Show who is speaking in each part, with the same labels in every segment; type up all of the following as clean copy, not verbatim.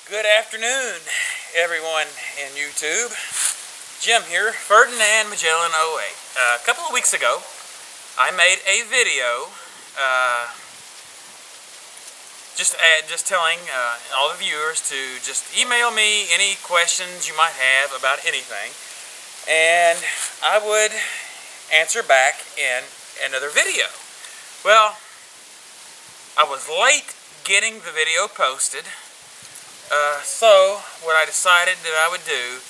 Speaker 1: Good afternoon, everyone in YouTube. Jim here, Ferdinand Magellan 08. A couple of weeks ago, I made a video just telling all the viewers to just email me any questions you might have about anything, and I would answer back in another video. Well, I was late getting the video posted. So what I decided that I would do,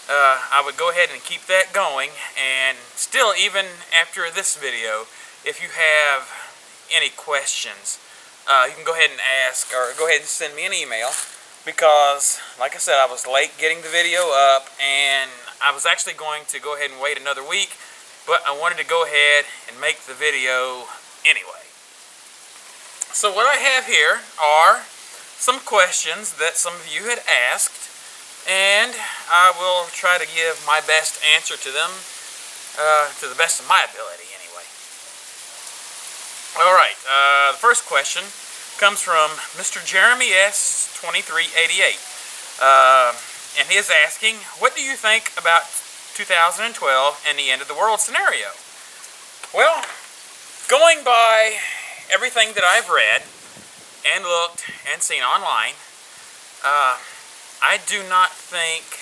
Speaker 1: I would go ahead and keep that going, and still, even after this video, if you have any questions, you can go ahead and ask, or go ahead and send me an email, because, like I said, I was late getting the video up, and I was actually going to go ahead and wait another week, but I wanted to go ahead and make the video anyway. So what I have here are some questions that some of you had asked, and I will try to give my best answer to them, to the best of my ability anyway. Alright, the first question comes from Mr. Jeremy S. 2388, and he is asking, what do you think about 2012 and the end of the world scenario? Well, going by everything that I've read and looked and seen online, I do not think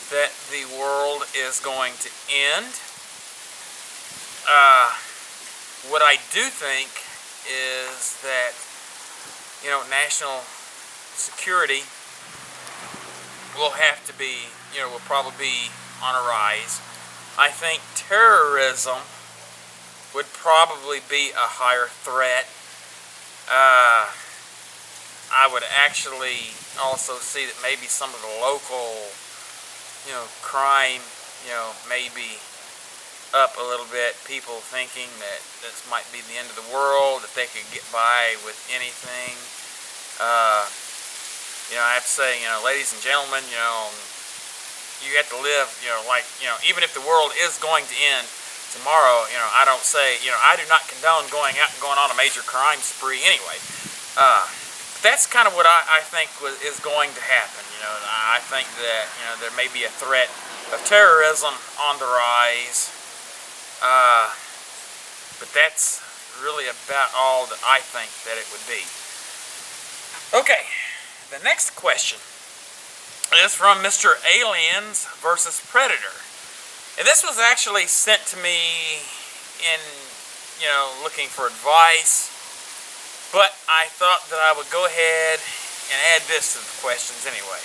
Speaker 1: that the world is going to end. What I do think is that, national security will have to be, will probably be on a rise. I think terrorism would probably be a higher threat. I would actually also see that maybe some of the local, crime, may be up a little bit. People thinking that this might be the end of the world, that they could get by with anything. I have to say, ladies and gentlemen, you have to live, even if the world is going to end tomorrow, I don't say, I do not condone going out and going on a major crime spree anyway. That's kind of what I think is going to happen. I think that, there may be a threat of terrorism on the rise. But that's really about all that I think that it would be. Okay, the next question is from Mr. Aliens versus Predator. And this was actually sent to me in, looking for advice. But I thought that I would go ahead and add this to the questions anyway.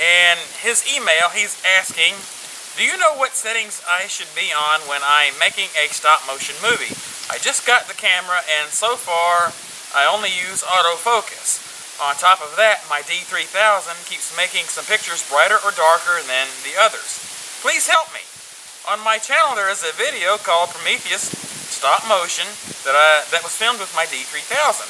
Speaker 1: And his email, he's asking, do you know what settings I should be on when I'm making a stop motion movie? I just got the camera, and so far I only use autofocus. On top of that, my D3000 keeps making some pictures brighter or darker than the others. Please help me. On my channel there is a video called Prometheus Stop Motion that was filmed with my D3000.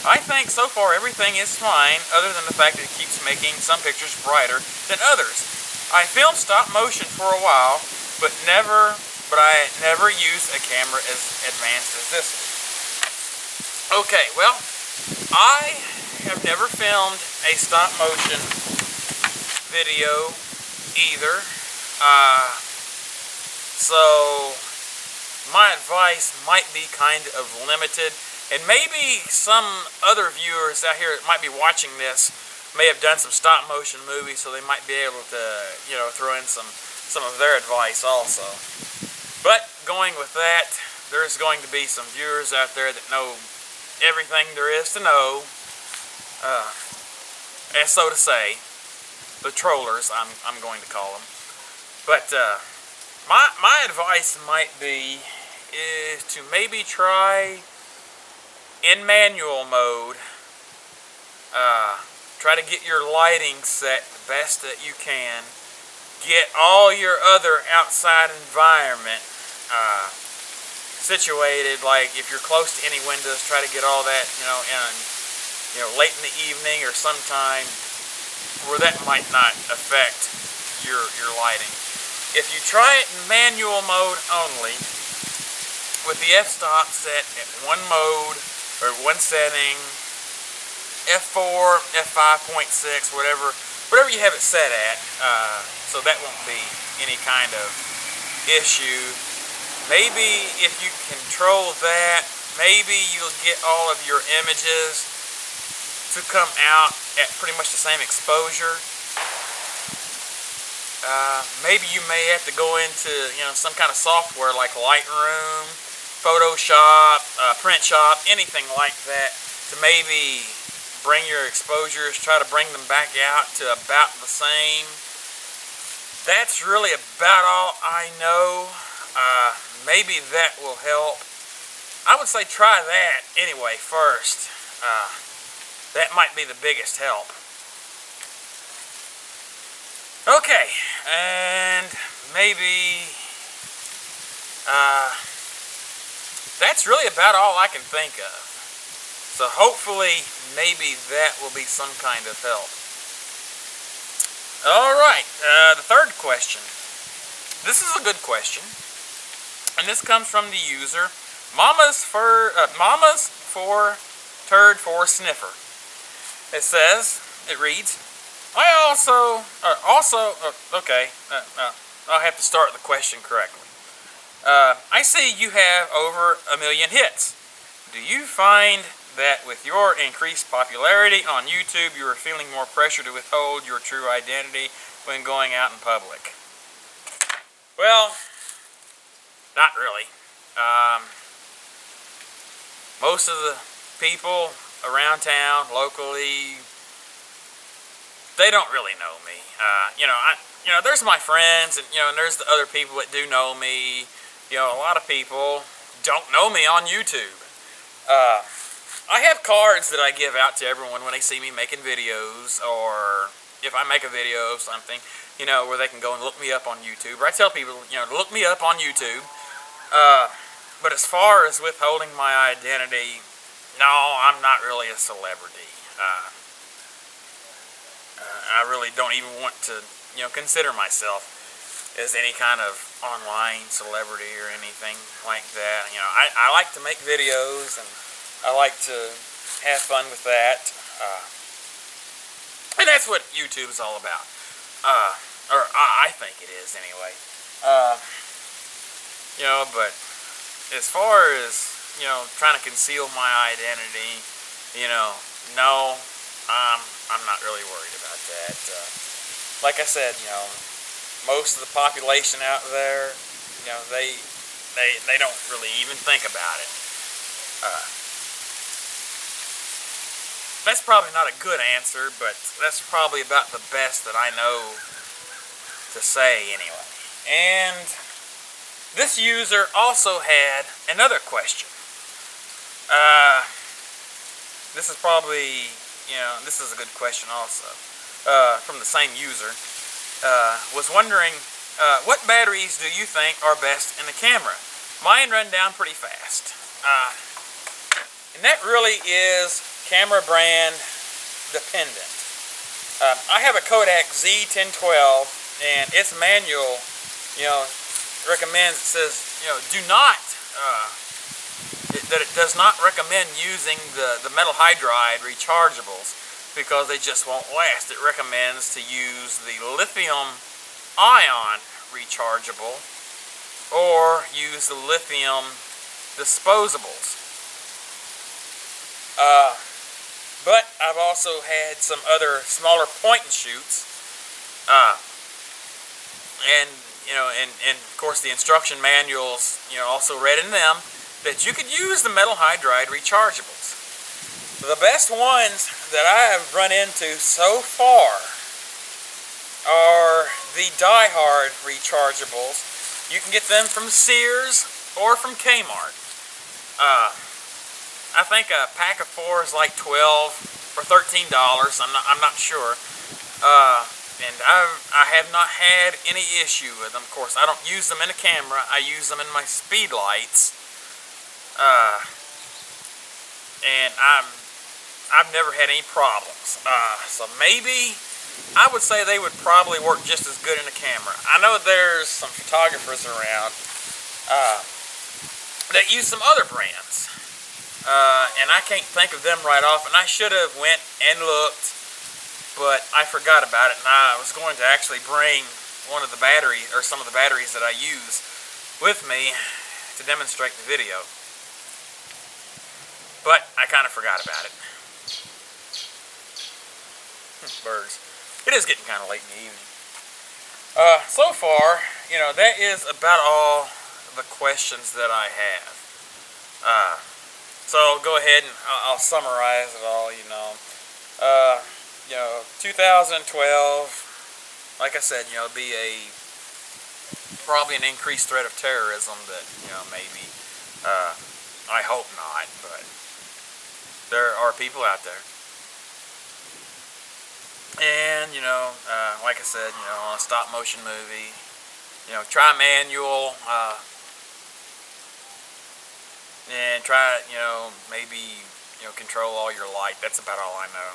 Speaker 1: I think so far everything is fine, other than the fact that it keeps making some pictures brighter than others. I filmed stop motion for a while, but I never used a camera as advanced as this one. Okay, well, I have never filmed a stop motion video either. So my advice might be kind of limited, and maybe some other viewers out here that might be watching this may have done some stop motion movies, so they might be able to, throw in some of their advice also. But going with that, there's going to be some viewers out there that know everything there is to know, as so to say, the trollers, I'm going to call them. But my advice might be is to maybe try in manual mode. Try to get your lighting set the best that you can. Get all your other outside environment situated. Like if you're close to any windows, try to get all that, late in the evening or sometime where that might not affect your lighting. If you try it in manual mode only, with the f-stop set at one mode or one setting, f4, f5.6, whatever you have it set at, so that won't be any kind of issue. Maybe if you control that, maybe you'll get all of your images to come out at pretty much the same exposure. Maybe you may have to go into some kind of software like Lightroom, Photoshop, Print Shop, anything like that to maybe bring your exposures, try to bring them back out to about the same. That's really about all I know. Maybe that will help. I would say try that anyway first. That might be the biggest help. Okay, and maybe that's really about all I can think of. So hopefully maybe that will be some kind of help. Alright, the third question. This is a good question. And this comes from the user Mamas for Turd for Sniffer. It reads, I'll have to start the question correctly. I see you have over 1 million hits. Do you find that with your increased popularity on YouTube, you are feeling more pressure to withhold your true identity when going out in public? Well, not really. Most of the people around town, locally, they don't really know me. There's my friends, and there's the other people that do know me. A lot of people don't know me on YouTube. I have cards that I give out to everyone when they see me making videos, or if I make a video of something, where they can go and look me up on YouTube. Or I tell people, to look me up on YouTube. But as far as withholding my identity, no, I'm not really a celebrity. I really don't even want to, consider myself as any kind of online celebrity or anything like that. I like to make videos, and I like to have fun with that. And that's what YouTube is all about. Or I think it is anyway. But as far as, trying to conceal my identity, no, I'm not really worried about that. Like I said, most of the population out there, they don't really even think about it. That's probably not a good answer, but that's probably about the best that I know to say anyway. And this user also had another question. This is probably, this is a good question also. From the same user. Was wondering, what batteries do you think are best in the camera? Mine run down pretty fast. And that really is camera brand dependent. I have a Kodak Z1012, and its manual, recommends, it says, do not, that it does not recommend using the metal hydride rechargeables because they just won't last. It recommends to use the lithium ion rechargeable or use the lithium disposables. But I've also had some other smaller point and shoots, and of course the instruction manuals, also read in them that you could use the metal hydride rechargeables. The best ones that I have run into so far are the Die-Hard rechargeables. You can get them from Sears or from Kmart. I think a pack of 4 is like $12 or $13. I'm not sure. And I have not had any issue with them. Of course, I don't use them in a camera. I use them in my speed lights. And I've never had any problems. So maybe I would say they would probably work just as good in a camera. I know there's some photographers around that use some other brands. and I can't think of them right off, and I should have went and looked, but I forgot about it, and I was going to actually bring one of the batteries, or some of the batteries that I use with me to demonstrate the video, but I kind of forgot about it. Birds. It is getting kind of late in the evening. So far, that is about all the questions that I have. So I'll go ahead and I'll summarize it all. 2012, like I said, be probably an increased threat of terrorism that, maybe, I hope not, but there are people out there. And, like I said, on a stop motion movie, try manual, and try, maybe, control all your light. That's about all I know.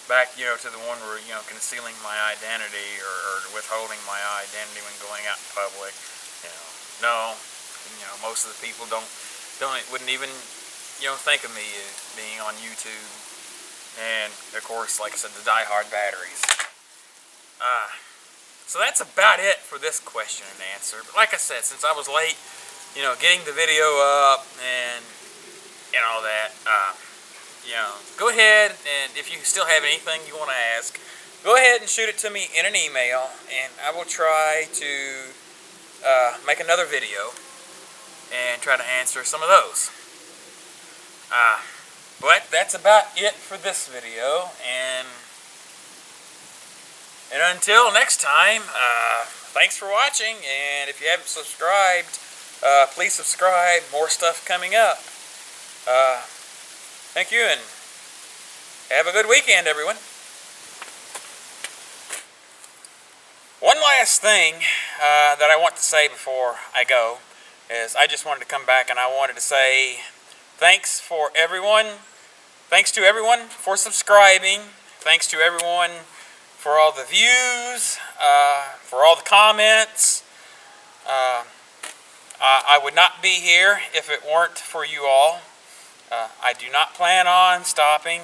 Speaker 1: Back, to the one where, concealing my identity or withholding my identity when going out in public, no, most of the people wouldn't even, think of me as being on YouTube. And, of course, like I said, the die-hard batteries. So that's about it for this question and answer. But like I said, since I was late, getting the video up and all that, go ahead, and if you still have anything you want to ask, go ahead and shoot it to me in an email, and I will try to make another video and try to answer some of those. But that's about it for this video, and until next time, thanks for watching, and if you haven't subscribed, please subscribe. More stuff coming up. Thank you, and have a good weekend, everyone. One last thing that I want to say before I go is I just wanted to come back and I wanted to say thanks to everyone for subscribing. Thanks to everyone for all the views, for all the comments. I would not be here if it weren't for you all. I do not plan on stopping.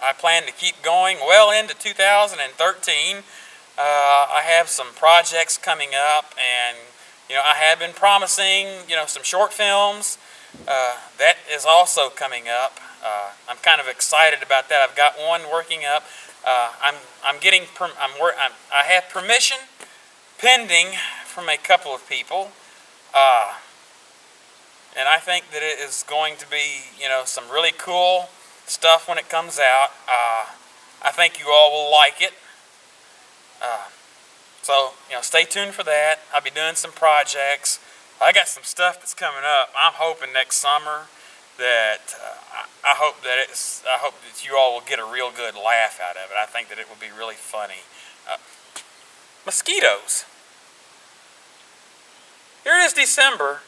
Speaker 1: I plan to keep going well into 2013. I have some projects coming up, and I have been promising some short films. That is also coming up. I'm kind of excited about that. I've got one working up. I have permission pending from a couple of people. And I think that it is going to be, some really cool stuff when it comes out. I think you all will like it. So, stay tuned for that. I'll be doing some projects. I got some stuff that's coming up. I'm hoping next summer that I hope that you all will get a real good laugh out of it. I think that it will be really funny. Mosquitoes. Here it is, December,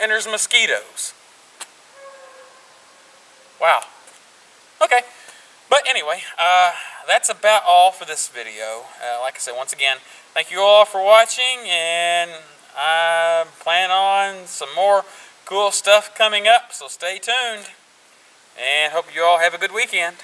Speaker 1: and there's mosquitoes. Wow. Okay. But anyway, that's about all for this video. Like I said, once again, thank you all for watching, and I plan on some more cool stuff coming up, so stay tuned, and hope you all have a good weekend.